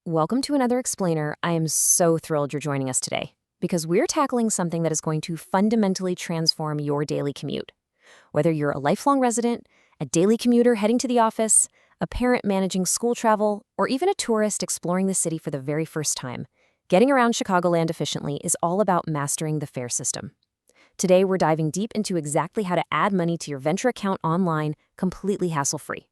Welcome to another explainer. I am so thrilled you're joining us today because we're tackling something that is going to fundamentally transform your daily commute. Whether you're a lifelong resident, a daily commuter heading to the office, a parent managing school travel, or even a tourist exploring the city for the very first time, getting around Chicagoland efficiently is all about mastering the fare system. Today, we're diving deep into exactly how to add money to your Ventra account online, completely hassle-free.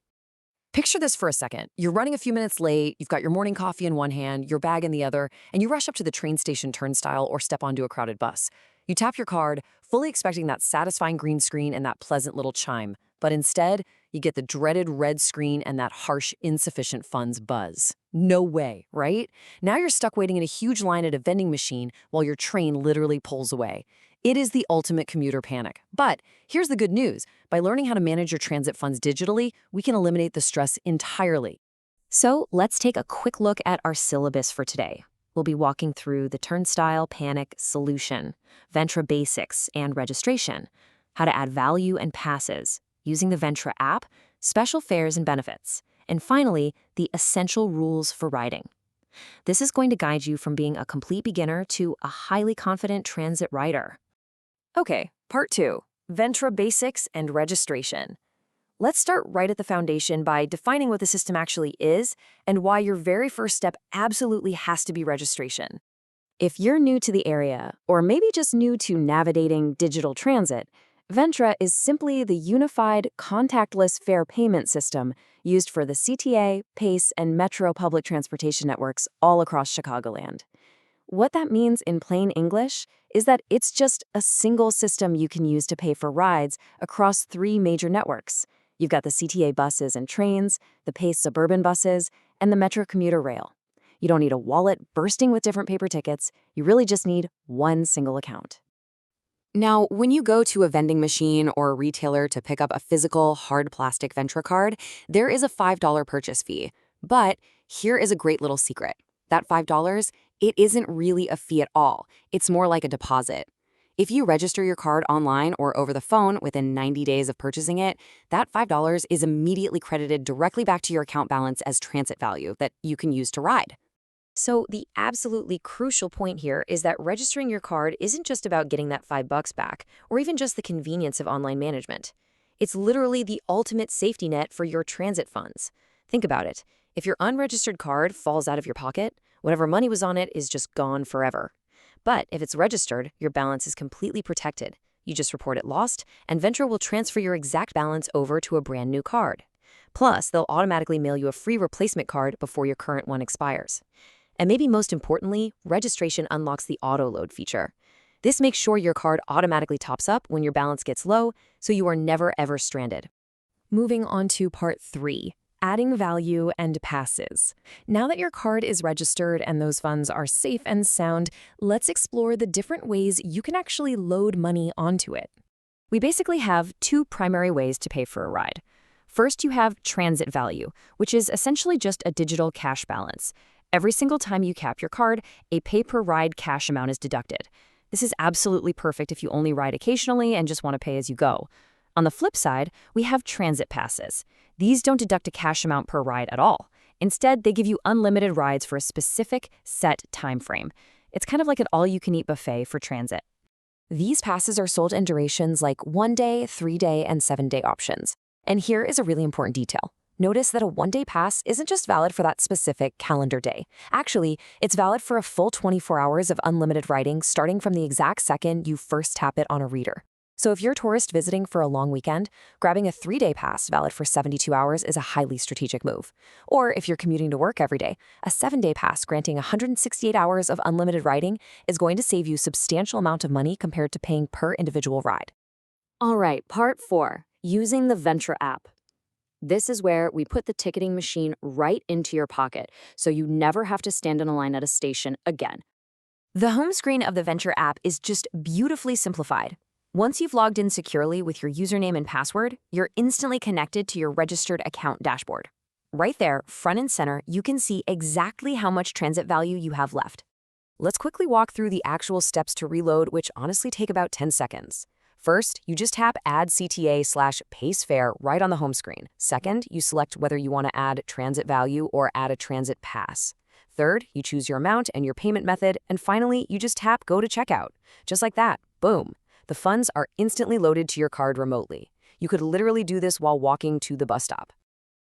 Picture this for a second. You're running a few minutes late, you've got your morning coffee in one hand, your bag in the other, and you rush up to the train station turnstile or step onto a crowded bus. You tap your card, fully expecting that satisfying green screen and that pleasant little chime. But instead, you get the dreaded red screen and that harsh, insufficient funds buzz. No way, right? Now you're stuck waiting in a huge line at a vending machine while your train literally pulls away. It is the ultimate commuter panic. But here's the good news. By learning how to manage your transit funds digitally, we can eliminate the stress entirely. So let's take a quick look at our syllabus for today. We'll be walking through the turnstile panic solution, Ventra basics and registration, how to add value and passes, using the Ventra app, special fares and benefits, and finally, the essential rules for riding. This is going to guide you from being a complete beginner to a highly confident transit rider. Okay, part 2, Ventra basics and registration. Let's start right at the foundation by defining what the system actually is and why your very first step absolutely has to be registration. If you're new to the area, or maybe just new to navigating digital transit, Ventra is simply the unified, contactless fare payment system used for the CTA, PACE, and Metro public transportation networks all across Chicagoland. What that means in plain English is that it's just a single system you can use to pay for rides across 3 major networks. You've got the CTA buses and trains, the PACE suburban buses, and the Metro commuter rail. You don't need a wallet bursting with different paper tickets. You really just need one single account. Now, when you go to a vending machine or a retailer to pick up a physical, hard plastic Ventra card, there is a $5 purchase fee. But here is a great little secret. That $5, it isn't really a fee at all. It's more like a deposit. If you register your card online or over the phone within 90 days of purchasing it, that $5 is immediately credited directly back to your account balance as transit value that you can use to ride. So the absolutely crucial point here is that registering your card isn't just about getting that $5 back, or even just the convenience of online management. It's literally the ultimate safety net for your transit funds. Think about it. If your unregistered card falls out of your pocket, whatever money was on it is just gone forever. But if it's registered, your balance is completely protected. You just report it lost, and Ventra will transfer your exact balance over to a brand new card. Plus, they'll automatically mail you a free replacement card before your current one expires. And maybe most importantly, registration unlocks the auto load feature. This makes sure your card automatically tops up when your balance gets low, so you are never ever stranded. Moving on to part 3. Adding value and passes. Now that your card is registered and those funds are safe and sound, let's explore the different ways you can actually load money onto it. We basically have 2 primary ways to pay for a ride. First, you have transit value, which is essentially just a digital cash balance. Every single time you tap your card, a pay-per-ride cash amount is deducted. This is absolutely perfect if you only ride occasionally and just want to pay as you go. On the flip side, we have transit passes. These don't deduct a cash amount per ride at all. Instead, they give you unlimited rides for a specific, set time frame. It's kind of like an all-you-can-eat buffet for transit. These passes are sold in durations like 1-day, 3-day, and 7-day options. And here is a really important detail. Notice that a 1-day pass isn't just valid for that specific calendar day. Actually, it's valid for a full 24 hours of unlimited riding starting from the exact second you first tap it on a reader. So if you're a tourist visiting for a long weekend, grabbing a 3-day pass valid for 72 hours is a highly strategic move. Or if you're commuting to work every day, a 7-day pass granting 168 hours of unlimited riding is going to save you a substantial amount of money compared to paying per individual ride. All right, part 4, using the Ventra app. This is where we put the ticketing machine right into your pocket, so you never have to stand in a line at a station again. The home screen of the Ventra app is just beautifully simplified. Once you've logged in securely with your username and password, you're instantly connected to your registered account dashboard. Right there, front and center, you can see exactly how much transit value you have left. Let's quickly walk through the actual steps to reload, which honestly take about 10 seconds. First, you just tap Add CTA/Pace Fare right on the home screen. Second, you select whether you want to add transit value or add a transit pass. Third, you choose your amount and your payment method, and finally, you just tap Go to Checkout. Just like that, boom. The funds are instantly loaded to your card remotely. You could literally do this while walking to the bus stop.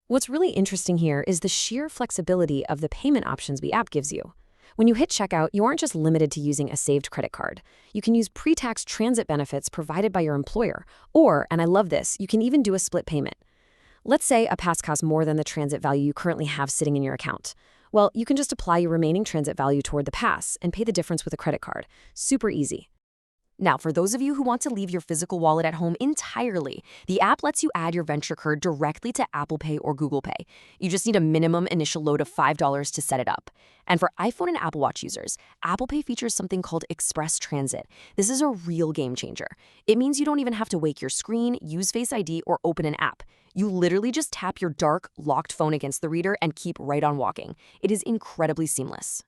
What's really interesting here is the sheer flexibility of the payment options the app gives you. When you hit checkout, you aren't just limited to using a saved credit card. You can use pre-tax transit benefits provided by your employer, or, and I love this, you can even do a split payment. Let's say a pass costs more than the transit value you currently have sitting in your account. Well, you can just apply your remaining transit value toward the pass and pay the difference with a credit card. Super easy. Now, for those of you who want to leave your physical wallet at home entirely, the app lets you add your Ventra Card directly to Apple Pay or Google Pay. You just need a minimum initial load of $5 to set it up. And for iPhone and Apple Watch users, Apple Pay features something called Express Transit. This is a real game changer. It means you don't even have to wake your screen, use Face ID, or open an app. You literally just tap your dark, locked phone against the reader and keep right on walking. It is incredibly seamless.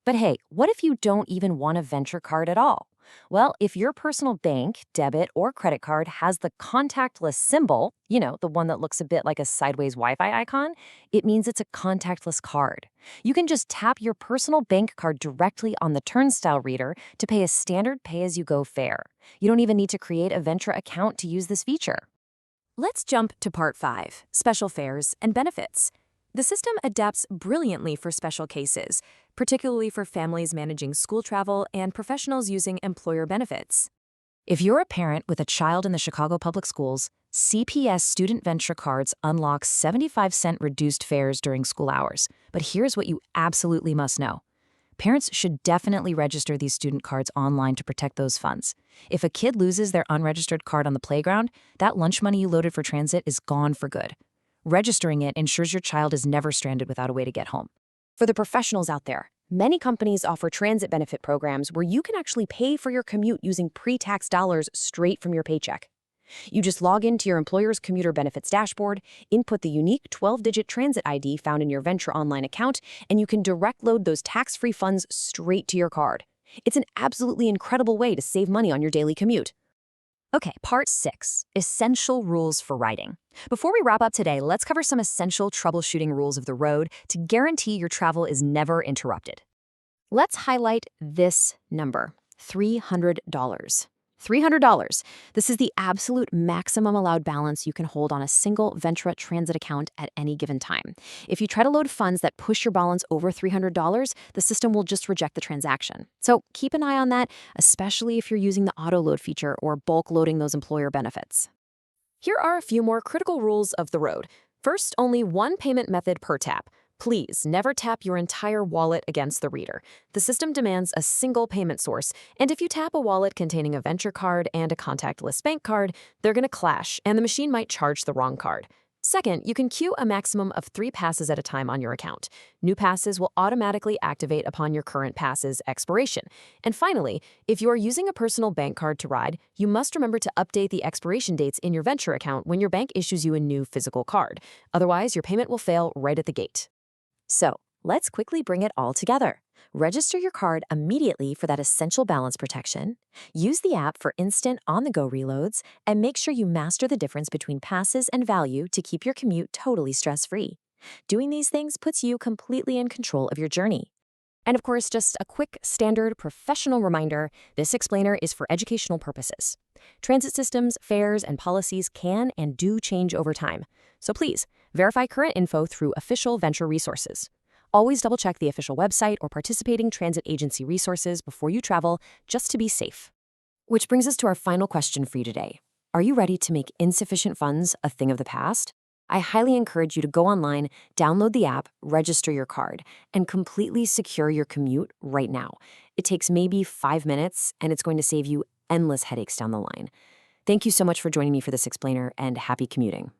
But hey, what if you don't even want a Ventra Card at all? Well, if your personal bank, debit, or credit card has the contactless symbol, the one that looks a bit like a sideways Wi-Fi icon, it means it's a contactless card. You can just tap your personal bank card directly on the turnstile reader to pay a standard pay-as-you-go fare. You don't even need to create a Ventra account to use this feature. Let's jump to Part 5, Special Fares and Benefits. The system adapts brilliantly for special cases, particularly for families managing school travel and professionals using employer benefits. If you're a parent with a child in the Chicago Public Schools, CPS Student Ventra Cards unlock 75-cent reduced fares during school hours. But here's what you absolutely must know. Parents should definitely register these student cards online to protect those funds. If a kid loses their unregistered card on the playground, that lunch money you loaded for transit is gone for good. Registering it ensures your child is never stranded without a way to get home. For the professionals out there, many companies offer transit benefit programs where you can actually pay for your commute using pre-tax dollars straight from your paycheck. You just log into your employer's commuter benefits dashboard, input the unique 12-digit transit ID found in your Ventra online account, and you can direct load those tax-free funds straight to your card. It's an absolutely incredible way to save money on your daily commute. Okay, Part 6, Essential Rules for Riding. Before we wrap up today, let's cover some essential troubleshooting rules of the road to guarantee your travel is never interrupted. Let's highlight this number, $300. $300. This is the absolute maximum allowed balance you can hold on a single Ventra transit account at any given time. If you try to load funds that push your balance over $300, the system will just reject the transaction. So keep an eye on that, especially if you're using the auto load feature or bulk loading those employer benefits. Here are a few more critical rules of the road. First, only one payment method per tap. Please never tap your entire wallet against the reader. The system demands a single payment source, and if you tap a wallet containing a Ventra card and a contactless bank card, they're going to clash, and the machine might charge the wrong card. Second, you can queue a maximum of 3 passes at a time on your account. New passes will automatically activate upon your current pass's expiration. And finally, if you are using a personal bank card to ride, you must remember to update the expiration dates in your Ventra account when your bank issues you a new physical card. Otherwise, your payment will fail right at the gate. So, let's quickly bring it all together. Register your card immediately for that essential balance protection, use the app for instant on-the-go reloads, and make sure you master the difference between passes and value to keep your commute totally stress-free. Doing these things puts you completely in control of your journey. And of course, just a quick, standard, professional reminder, this explainer is for educational purposes. Transit systems, fares, and policies can and do change over time. So please, verify current info through official Ventra resources. Always double-check the official website or participating transit agency resources before you travel, just to be safe. Which brings us to our final question for you today. Are you ready to make insufficient funds a thing of the past? I highly encourage you to go online, download the app, register your card, and completely secure your commute right now. It takes maybe 5 minutes, and it's going to save you endless headaches down the line. Thank you so much for joining me for this explainer, and happy commuting.